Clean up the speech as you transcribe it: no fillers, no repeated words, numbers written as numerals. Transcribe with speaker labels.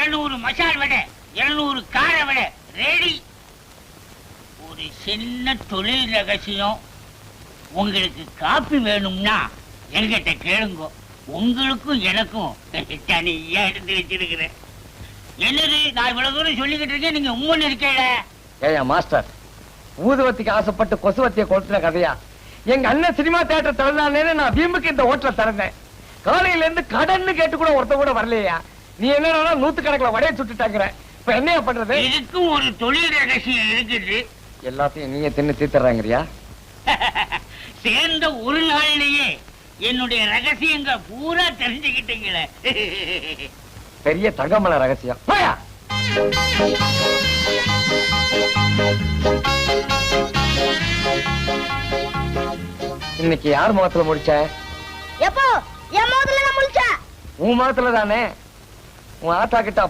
Speaker 1: 200 மசால் வடை, 200 கார வடை ரெடி. ஒரு சின்ன தொழில் ரகசியம். உங்களுக்கு காப்பி வேணும்னா என்கிட்ட கேளுங்க. உங்களுக்கும் எனக்கும் தனியா எடுத்து வச்சிருக்கிறேன். என்னது நான் இவ்வளவு தூரம் சொல்லிக்கிட்டு இருக்கேன், நீங்க உம்மன் இருக்கேல.
Speaker 2: ஏயா மாஸ்டர், ஊதுவத்திக்கு ஆசைப்பட்டு கொசுவத்திய கொளுத்துன கதையா? எங்க அண்ணன் சினிமா தியேட்டர் திறந்தானே நான் வீம்புக்கு இந்த ஹோட்டல திறந்தேன். காலையில இருந்து கடன்னு கேட்டு கூட ஒருத்த கூட வரலையா? நீ என்ன 100 கணக்குல வடையை சுட்டுட்டாங்கிற. இப்ப என்னையா பண்றது?
Speaker 1: இதுக்கும் ஒரு தொழில் ரகசியம் இருக்குது.
Speaker 2: எல்லாத்தையும் நீங்க தின்னு தீர்த்துறாங்கறியா?
Speaker 1: சேர்ந்த ஒரு நாள்லயே என்னுடைய ரகசியங்க பூரா தெரிஞ்சுக்கிட்டீங்களே.
Speaker 2: பெரிய தங்கமல ரகசியம். போயா. இன்னைக்கு யார் முகத்துல முடிச்ச?
Speaker 3: எப்போ என் முகத்துல தான் முடிச்ச?
Speaker 2: உன் முகத்துல தானே. உன் ஆத்தா கிட்ட